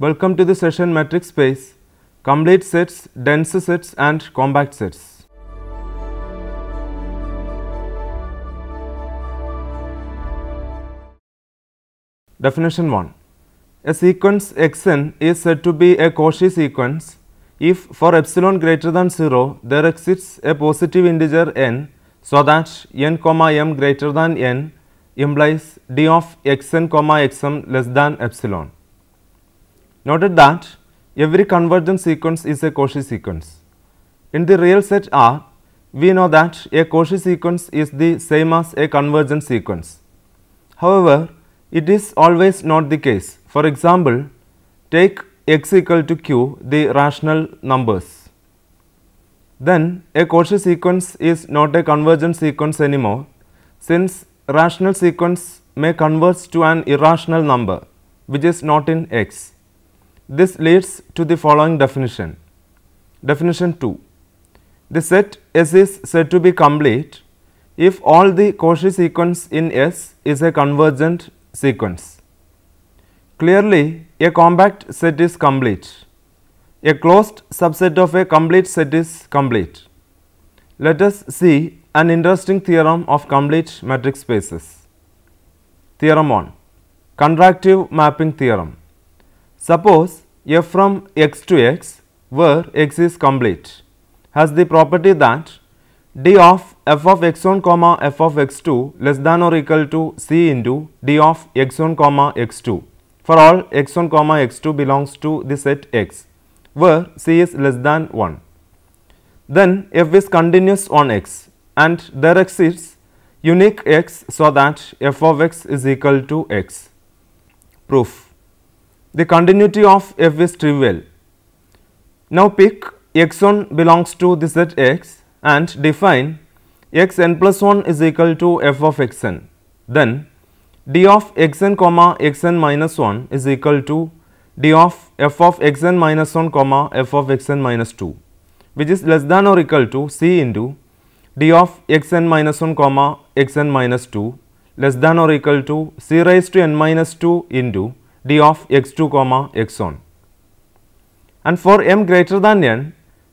Welcome to the session Metric Space, Complete Sets, Dense Sets and Compact Sets. Definition 1. A sequence Xn is said to be a Cauchy sequence if for epsilon greater than 0 there exists a positive integer n so that n comma m greater than n implies d of xn comma xm less than epsilon. Noted that every convergent sequence is a Cauchy sequence. In the real set R, we know that a Cauchy sequence is the same as a convergent sequence. However, it is always not the case. For example, take x equal to q, the rational numbers. Then a Cauchy sequence is not a convergent sequence anymore, since rational sequence may converge to an irrational number which is not in X. This leads to the following definition. Definition 2. The set S is said to be complete if all the Cauchy sequence in S is a convergent sequence. Clearly, a compact set is complete. A closed subset of a complete set is complete. Let us see an interesting theorem of complete metric spaces. Theorem 1. Contractive mapping theorem. Suppose f from x to x, where x is complete, has the property that d of f of x1 comma f of x2 less than or equal to c into d of x1 comma x2 for all x1 comma x2 belongs to the set X, where c is less than 1. Then f is continuous on x and there exists unique x so that f of x is equal to x. Proof. The continuity of f is trivial. Now pick x1 belongs to the set X and define xn plus 1 is equal to f of xn. Then d of xn comma xn minus 1 is equal to d of f of xn minus 1 comma f of xn minus 2, which is less than or equal to c into d of xn minus 1 comma xn minus 2 less than or equal to c raised to n minus 2 into d of x2 comma x1. And for m greater than n,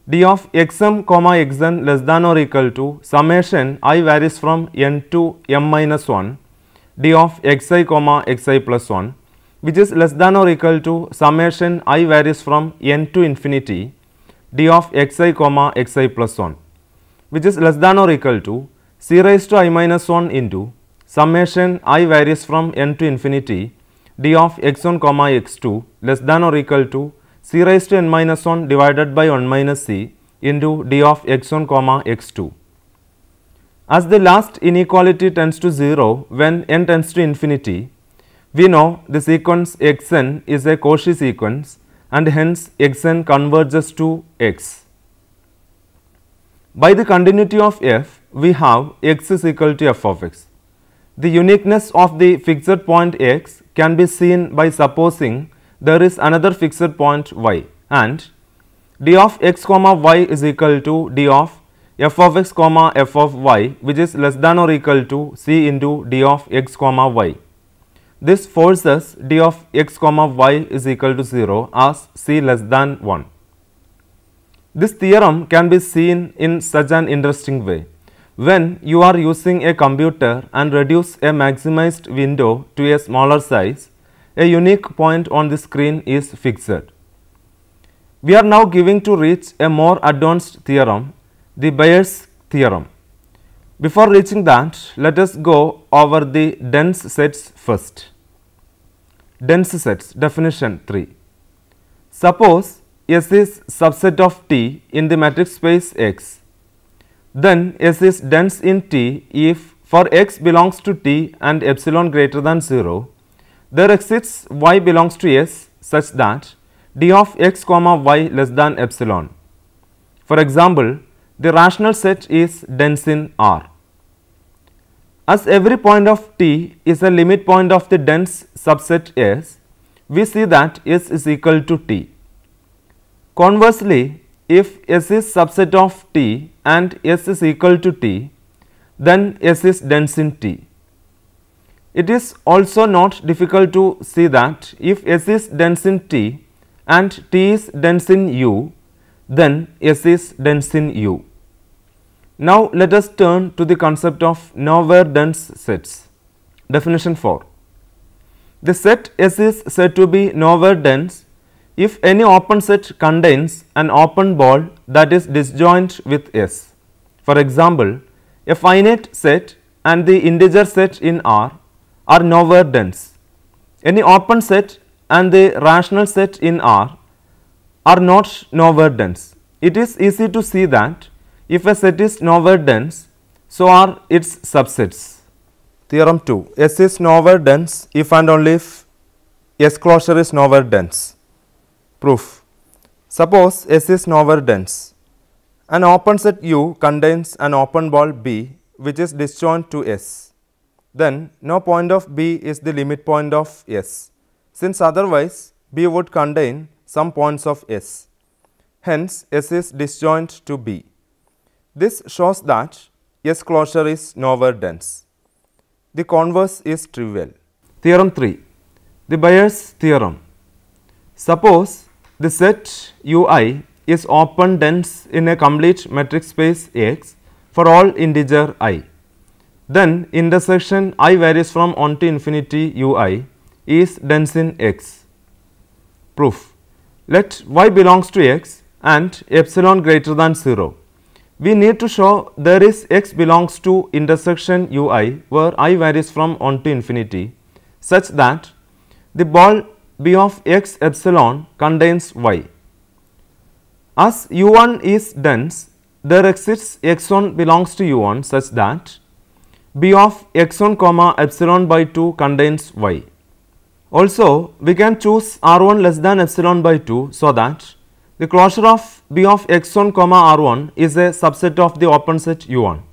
d of xm comma xn less than or equal to summation I varies from n to m minus 1 d of xi comma xi plus 1, which is less than or equal to summation I varies from n to infinity d of xi comma xi plus 1, which is less than or equal to c raised to I minus 1 into summation I varies from n to infinity d of x1 comma x2 less than or equal to c raised to n minus 1 divided by 1 minus c into d of x1 comma x2. As the last inequality tends to 0 when n tends to infinity, we know the sequence xn is a Cauchy sequence and hence xn converges to x. By the continuity of f, we have x is equal to f of x. The uniqueness of the fixed point x can be seen by supposing there is another fixed point y and d of x comma y is equal to d of f of x comma f of y, which is less than or equal to c into d of x comma y. This forces d of x comma y is equal to 0 as c less than 1. This theorem can be seen in such an interesting way. When you are using a computer and reduce a maximized window to a smaller size, a unique point on the screen is fixed. We are now going to reach a more advanced theorem, the Bayes theorem. Before reaching that, let us go over the dense sets first. Dense sets, definition 3. Suppose S is subset of T in the metric space X. Then S is dense in T if for x belongs to T and epsilon greater than 0, there exists y belongs to S such that d of x comma y less than epsilon. For example, the rational set is dense in R. As every point of T is a limit point of the dense subset S, we see that S is equal to T. Conversely, if S is subset of T and S is equal to T, then S is dense in T. It is also not difficult to see that if S is dense in T and T is dense in U, then S is dense in U. Now let us turn to the concept of nowhere dense sets. Definition 4. The set S is said to be nowhere dense if any open set contains an open ball that is disjoint with S. For example, a finite set and the integer set in R are nowhere dense. Any open set and the rational set in R are not nowhere dense. It is easy to see that if a set is nowhere dense, so are its subsets. Theorem 2. S is nowhere dense if and only if S closure is nowhere dense. Proof. Suppose S is nowhere dense. An open set U contains an open ball B which is disjoint to S. Then no point of B is the limit point of S, since otherwise B would contain some points of S. Hence, S is disjoint to B. This shows that S closure is nowhere dense. The converse is trivial. Theorem 3. The Bayes' theorem. Suppose the set Ui is open dense in a complete metric space X for all integer I. Then intersection I varies from 1 to infinity Ui is dense in X. Proof. Let Y belongs to X and epsilon greater than 0. We need to show there is X belongs to intersection Ui where I varies from 1 to infinity such that the ball B of X epsilon contains Y. As U1 is dense, there exists X1 belongs to U1 such that B of X1 comma epsilon by 2 contains Y. Also, we can choose R1 less than epsilon by 2 so that the closure of B of X1 comma R1 is a subset of the open set U1.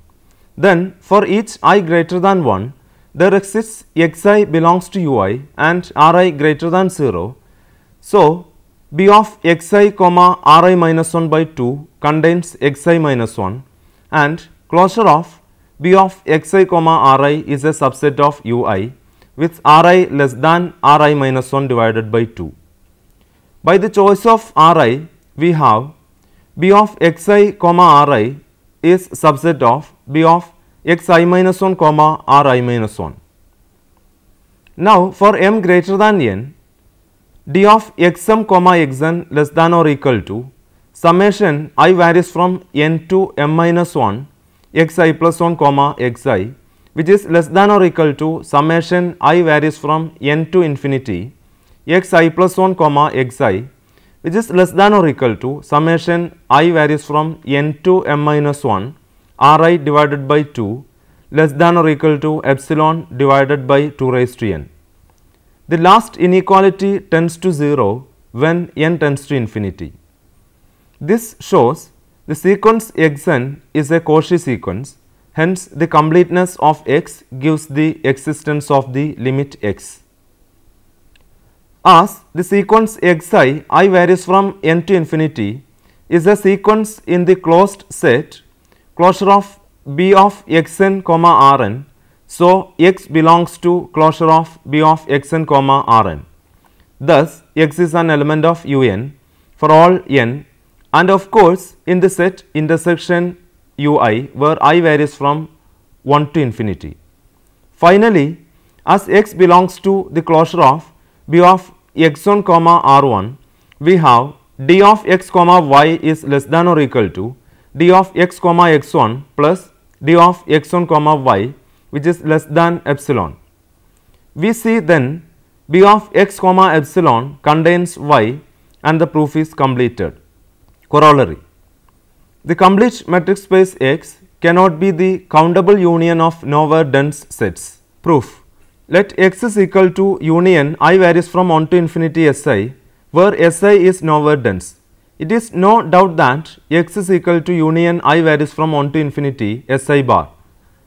Then for each I greater than 1, there exists Xi belongs to Ui and Ri greater than 0. So, B of Xi comma Ri minus 1 by 2 contains Xi minus 1 and closure of B of Xi comma Ri is a subset of Ui with Ri less than Ri minus 1 divided by 2. By the choice of Ri, we have B of Xi comma Ri is subset of B of Xi minus 1 comma Ri minus 1. Now for m greater than n, D of Xm comma Xn less than or equal to summation I varies from n to m minus 1 Xi plus 1 comma Xi, which is less than or equal to summation I varies from n to infinity Xi plus 1 comma Xi, which is less than or equal to summation I varies from n to m minus 1 Ri divided by 2 less than or equal to epsilon divided by 2 raised to n. The last inequality tends to 0 when n tends to infinity. This shows the sequence Xn is a Cauchy sequence, hence the completeness of X gives the existence of the limit X. As the sequence Xi I varies from n to infinity is a sequence in the closed set closure of B of Xn comma Rn, so X belongs to closure of B of Xn comma Rn. Thus, X is an element of Un for all n and of course in the set intersection Ui where I varies from 1 to infinity. Finally, as X belongs to the closure of B of X1 comma R1, we have D of X comma Y is less than or equal to D of X comma X1 plus D of X1 comma Y, which is less than epsilon. We see then B of X comma epsilon contains Y and the proof is completed. Corollary. The complete metric space X cannot be the countable union of nowhere dense sets. Proof. Let X is equal to union I varies from 1 to infinity Si, where Si is nowhere dense. It is no doubt that X is equal to union I varies from 1 to infinity Si bar.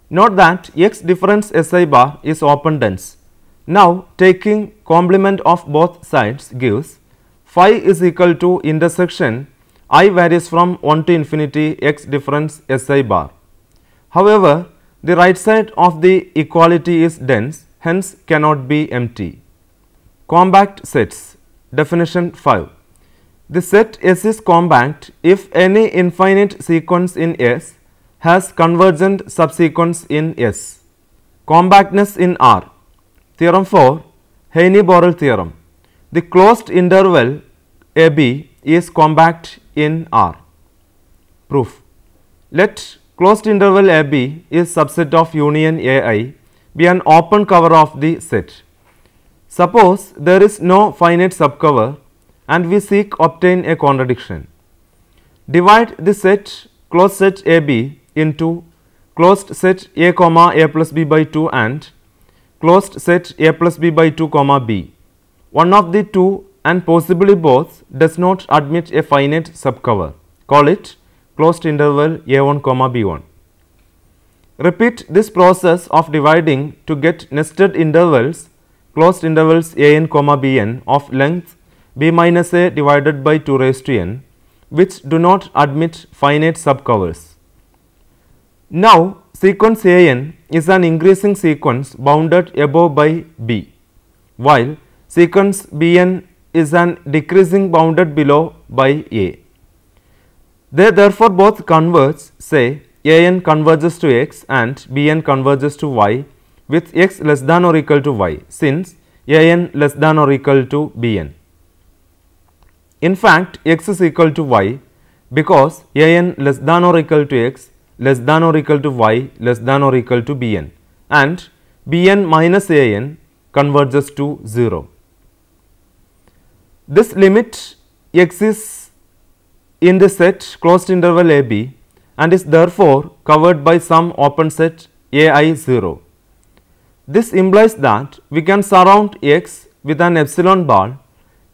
Note that X difference Si bar is open dense. Now taking complement of both sides gives phi is equal to intersection I varies from 1 to infinity X difference Si bar. However, the right side of the equality is dense, hence cannot be empty. Compact sets. Definition 5. The set S is compact if any infinite sequence in S has convergent subsequence in S. Compactness in R. Theorem 4, Heine-Borel theorem. The closed interval AB is compact in R. Proof. Let closed interval AB is subset of union AI be an open cover of the set. Suppose there is no finite subcover and we seek obtain a contradiction. Divide the set closed set AB into closed set A comma A plus B by 2 and closed set A plus B by 2 comma B. One of the two and possibly both does not admit a finite subcover. Call it closed interval A1 comma B1. Repeat this process of dividing to get nested intervals closed intervals an comma bn of length b minus a divided by 2 raised to n which do not admit finite subcovers. Now sequence an is an increasing sequence bounded above by b, while sequence bn is an decreasing bounded below by a. They therefore both converge, say an converges to x and bn converges to y with x less than or equal to y, since an less than or equal to bn. In fact, x is equal to y because an less than or equal to x less than or equal to y less than or equal to bn, and bn minus an converges to 0. This limit exists in the set closed interval AB and is therefore covered by some open set AI 0. This implies that we can surround x with an epsilon ball.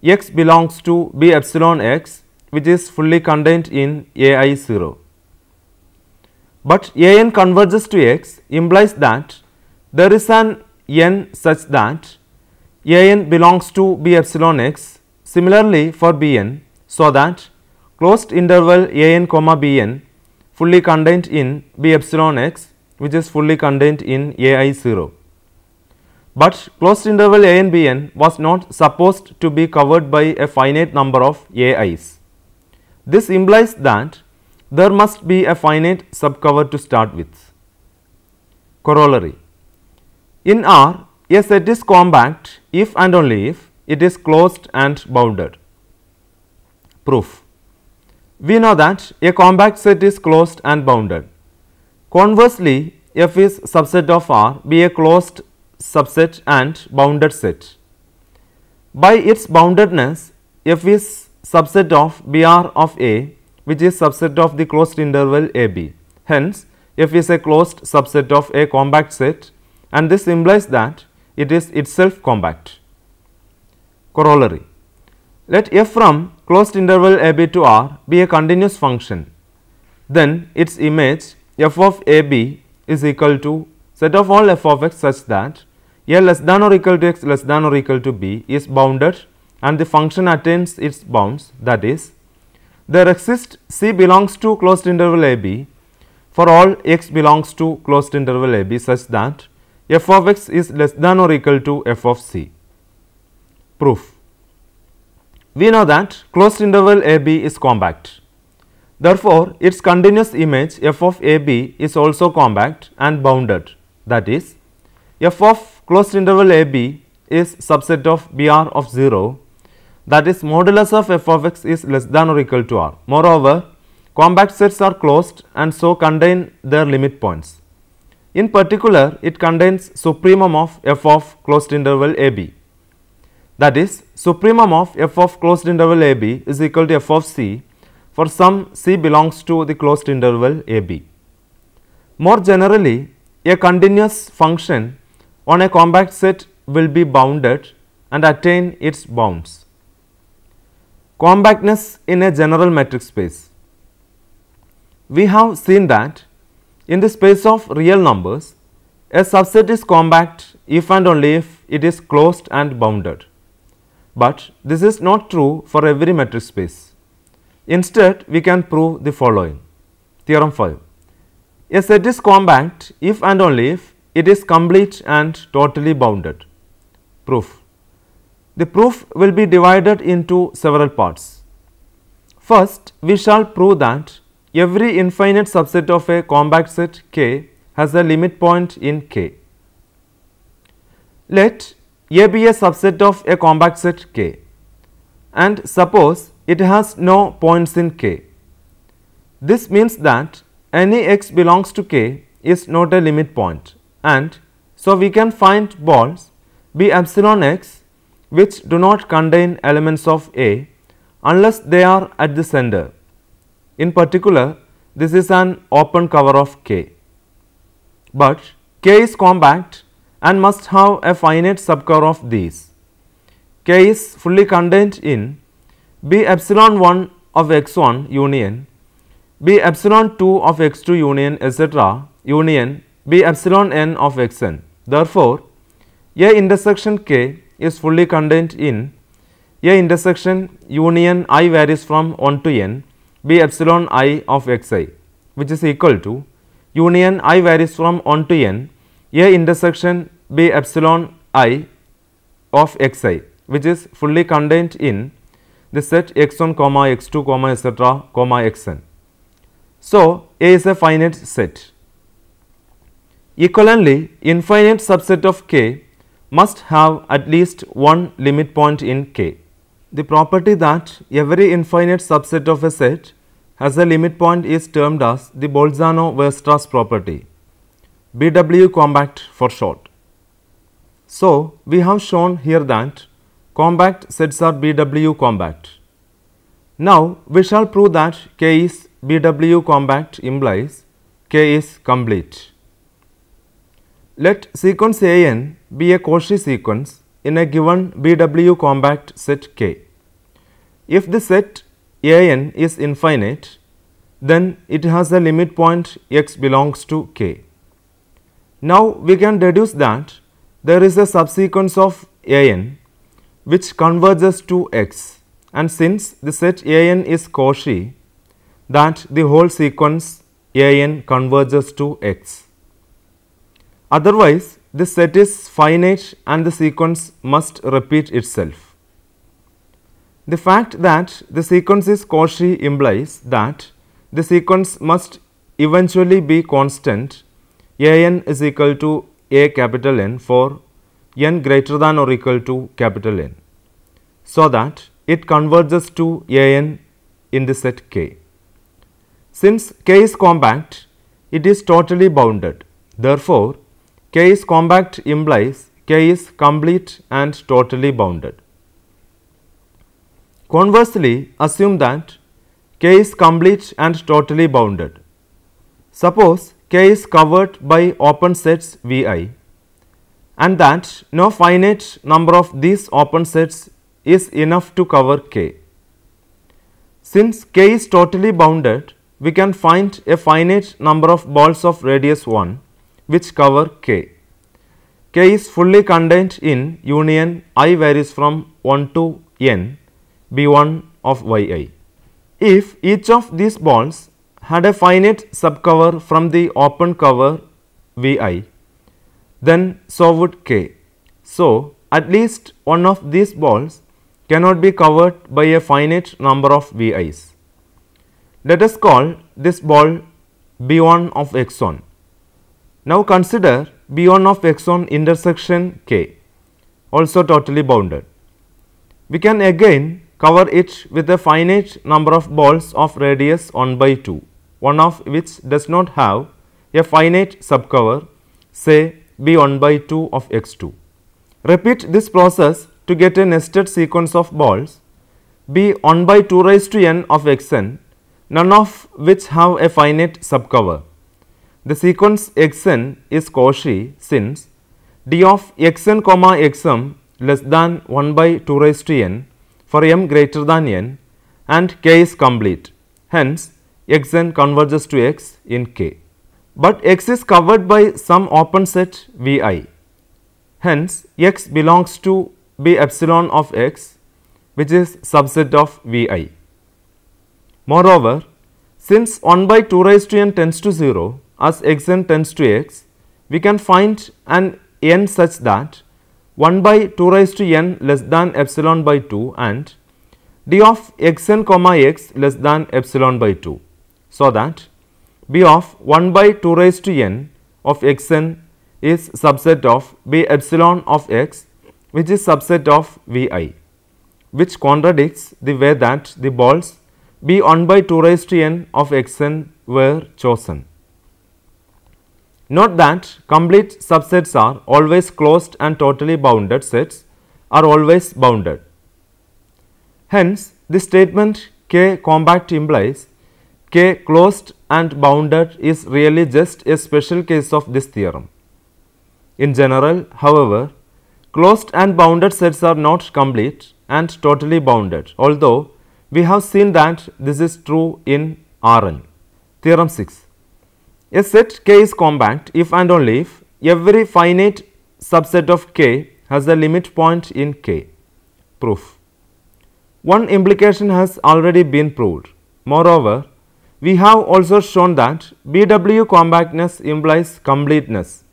X belongs to B epsilon x, which is fully contained in AI 0. But an converges to x implies that there is an n such that an belongs to B epsilon x. Similarly for bn, so that closed interval an comma bn fully contained in B epsilon x, which is fully contained in AI 0. But closed interval a and bn was not supposed to be covered by a finite number of ai's. This implies that there must be a finite subcover to start with. Corollary. In R, a set is compact if and only if it is closed and bounded. Proof. We know that a compact set is closed and bounded. Conversely, F is subset of R be a closed subset and bounded set. By its boundedness, F is subset of Br of A, which is subset of the closed interval AB. Hence, F is a closed subset of a compact set, and this implies that it is itself compact. Corollary. Let F from closed interval AB to R be a continuous function. Then its image f of AB is equal to set of all f of x such that a less than or equal to x less than or equal to b is bounded and the function attains its bounds, that is, there exists C belongs to closed interval AB for all x belongs to closed interval AB such that f of x is less than or equal to f of C. Proof. We know that closed interval AB is compact. Therefore, its continuous image f of AB is also compact and bounded, that is, f of closed interval AB is subset of Br of 0, that is modulus of f of x is less than or equal to R. Moreover, compact sets are closed and so contain their limit points. In particular, it contains supremum of f of closed interval AB. That is, supremum of f of closed interval AB is equal to f of C for some C belongs to the closed interval AB. More generally, a continuous function on a compact set will be bounded and attain its bounds. Compactness in a general metric space. We have seen that in the space of real numbers, a subset is compact if and only if it is closed and bounded. But this is not true for every metric space. Instead, we can prove the following. Theorem 5. A set is compact if and only if it is complete and totally bounded. Proof. The proof will be divided into several parts. First, we shall prove that every infinite subset of a compact set K has a limit point in K. Let A be a subset of a compact set K, and suppose it has no points in K. This means that any x belongs to K is not a limit point, and so we can find balls B epsilon x which do not contain elements of A unless they are at the center. In particular, this is an open cover of K. But K is compact and must have a finite subcover of these. K is fully contained in B epsilon 1 of x1 union, B epsilon 2 of x2 union, etc. union B epsilon n of xn. Therefore, A intersection K is fully contained in A intersection union I varies from 1 to n B epsilon I of xi, which is equal to union I varies from 1 to n A intersection B epsilon I of xi, which is fully contained in the set x1, x2, etc., xn. So, A is a finite set. Equivalently, infinite subset of K must have at least one limit point in K. The property that every infinite subset of a set has a limit point is termed as the Bolzano-Weierstrass property, BW compact for short. So, we have shown here that compact sets are BW compact. Now, we shall prove that K is BW compact implies K is complete. Let sequence An be a Cauchy sequence in a given BW compact set K. If the set An is infinite, then it has a limit point x belongs to K. Now, we can deduce that there is a subsequence of An which converges to x, and since the set An is Cauchy, that the whole sequence An converges to x. Otherwise, the set is finite and the sequence must repeat itself. The fact that the sequence is Cauchy implies that the sequence must eventually be constant An is equal to A capital N for n greater than or equal to capital N, so that it converges to An in the set K. Since K is compact, it is totally bounded. Therefore, K is compact implies K is complete and totally bounded. Conversely, assume that K is complete and totally bounded. Suppose K is covered by open sets Vi, and that no finite number of these open sets is enough to cover K. Since K is totally bounded, we can find a finite number of balls of radius 1 which cover K. K is fully contained in union I varies from 1 to n B1 of Yi. If each of these balls had a finite subcover from the open cover Vi, then so would K. So, at least one of these balls cannot be covered by a finite number of Vi's. Let us call this ball B1 of x1. Now, consider B1 of x1 intersection K, also totally bounded. We can again cover it with a finite number of balls of radius 1 by 2, one of which does not have a finite subcover, say B1 by 2 of x2. Repeat this process to get a nested sequence of balls B1 by 2 raised to n of xn, none of which have a finite subcover. The sequence xn is Cauchy since d of xn, xm less than 1 by 2 raised to n for m greater than n and K is complete. Hence, xn converges to x in K. But x is covered by some open set Vi. Hence, x belongs to B epsilon of x, which is subset of Vi. Moreover, since 1 by 2 raised to n tends to 0, as xn tends to x, we can find an n such that 1 by 2 raised to n less than epsilon by 2 and d of xn comma x less than epsilon by 2, so that b of 1 by 2 raised to n of xn is subset of b epsilon of x, which is subset of vi, which contradicts the way that the balls b 1 by 2 raised to n of xn were chosen. Note that complete subsets are always closed and totally bounded sets are always bounded. Hence, the statement K compact implies K closed and bounded is really just a special case of this theorem. In general, however, closed and bounded sets are not complete and totally bounded, although we have seen that this is true in Rn. Theorem 6. A set K is compact if and only if every finite subset of K has a limit point in K. Proof. One implication has already been proved. Moreover, we have also shown that BW compactness implies completeness.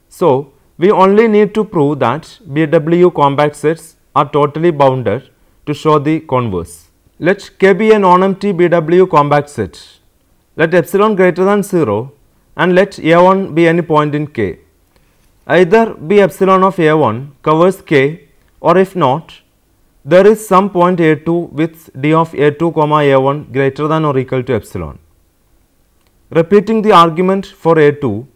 So, we only need to prove that BW compact sets are totally bounded to show the converse. Let K be a non-empty BW compact set. Let epsilon greater than 0 and let A1 be any point in K. Either B epsilon of A1 covers K, or if not, there is some point A2 with D of A2 comma A1 greater than or equal to epsilon. Repeating the argument for A2,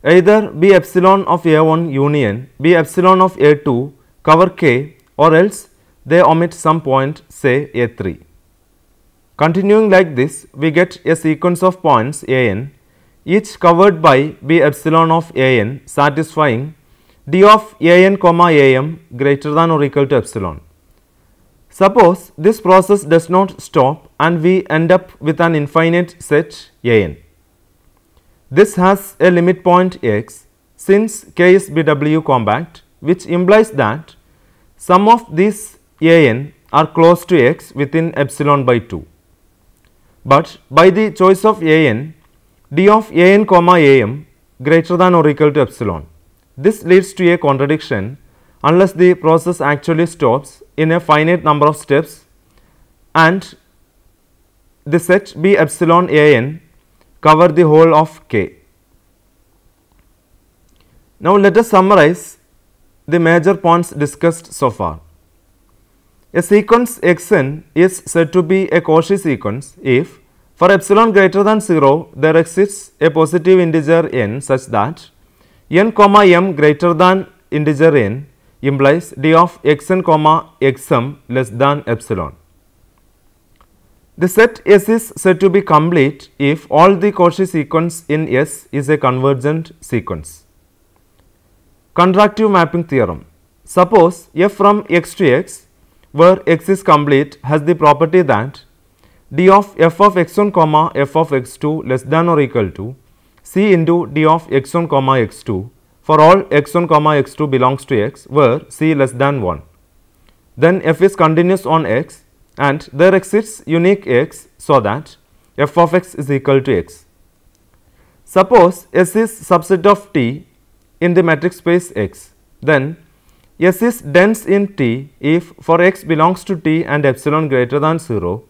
either B epsilon of A1 union B epsilon of A2 cover K, or else they omit some point, say A3. Continuing like this, we get a sequence of points An, each covered by B epsilon of An satisfying D of An comma Am greater than or equal to epsilon. Suppose this process does not stop and we end up with an infinite set An. This has a limit point x since K is BW compact, which implies that some of these An are close to x within epsilon by 2. But by the choice of An, D of An comma Am greater than or equal to epsilon. This leads to a contradiction unless the process actually stops in a finite number of steps and the set B epsilon An cover the whole of K. Now, let us summarize the major points discussed so far. A sequence Xn is said to be a Cauchy sequence if for epsilon greater than 0 there exists a positive integer n such that n comma m greater than integer n implies D of xn comma xm less than epsilon. The set S is said to be complete if all the Cauchy sequence in S is a convergent sequence. Contractive mapping theorem. Suppose f from x to x, where x is complete, has the property that D of f of x1 comma f of x2 less than or equal to C into D of x1 comma x2 for all x1 comma x2 belongs to x, where C less than 1. Then f is continuous on x and there exists unique x, so that f of x is equal to x. Suppose S is subset of T in the metric space X, then S is dense in T if for x belongs to T and epsilon greater than 0,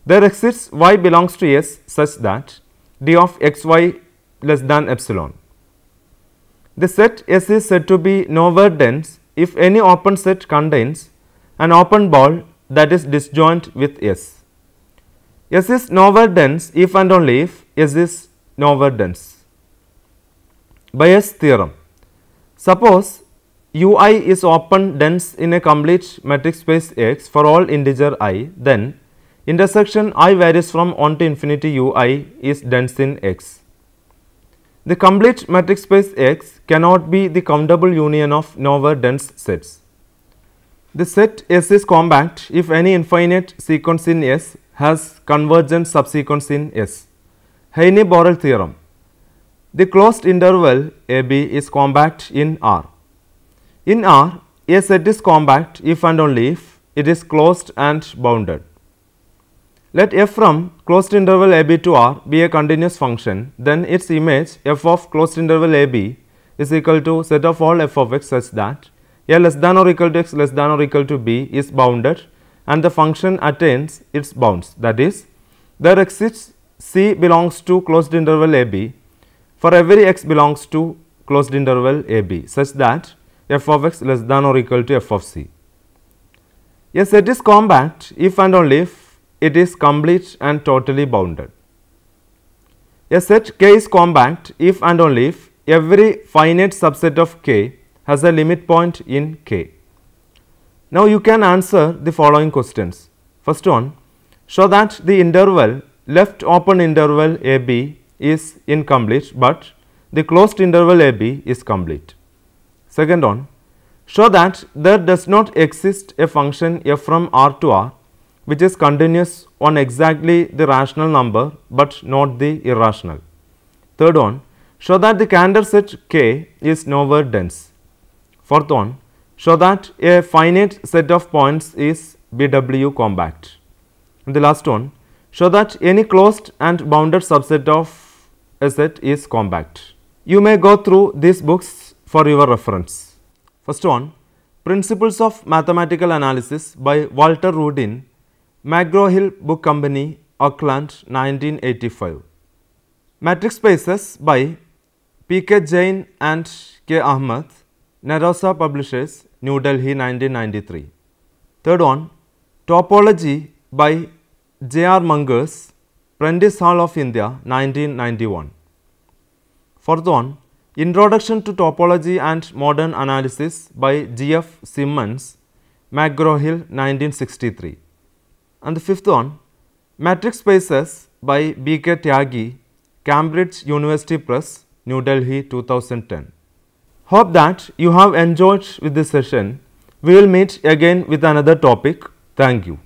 there exists y belongs to S such that D of xy less than epsilon. The set S is said to be nowhere dense if any open set contains an open ball that is disjoint with S. S is nowhere dense if and only if S is nowhere dense. Bayes' theorem. Suppose Ui is open dense in a complete metric space X for all integer I, then intersection I varies from 1 to infinity Ui is dense in X. The complete metric space X cannot be the countable union of nowhere dense sets. The set S is compact if any infinite sequence in S has convergent subsequence in S. Heine-Borel theorem. The closed interval AB is compact in R. In R, a set is compact if and only if it is closed and bounded. Let f from closed interval AB to R be a continuous function, then its image f of closed interval AB is equal to set of all f of x such that a less than or equal to x less than or equal to b is bounded and the function attains its bounds. That is, there exists C belongs to closed interval a b for every x belongs to closed interval a b such that f of x less than or equal to f of c. A set is compact if and only if it is complete and totally bounded. A set K is compact if and only if every finite subset of K has a limit point in K. Now you can answer the following questions. First one, show that the interval left open interval a b is incomplete but the closed interval a b is complete. Second one, show that there does not exist a function f from R to R which is continuous on exactly the rational number but not the irrational. Third one, show that the Cantor set K is nowhere dense. Fourth one, show that a finite set of points is BW compact. And the last one, show that any closed and bounded subset of a set is compact. You may go through these books for your reference. First one, Principles of Mathematical Analysis by Walter Rudin, McGraw-Hill Book Company, Auckland, 1985. Matrix Spaces by P.K. Jain and K. Ahmed, Narosa Publishers, New Delhi, 1993. Third one, Topology by J.R. Mungers, Prentice Hall of India, 1991. Fourth one, Introduction to Topology and Modern Analysis by G.F. Simmons, McGraw-Hill, 1963. And the fifth one, Matrix Spaces by B.K. Tyagi, Cambridge University Press, New Delhi, 2010. Hope that you have enjoyed with this session. We will meet again with another topic. Thank you.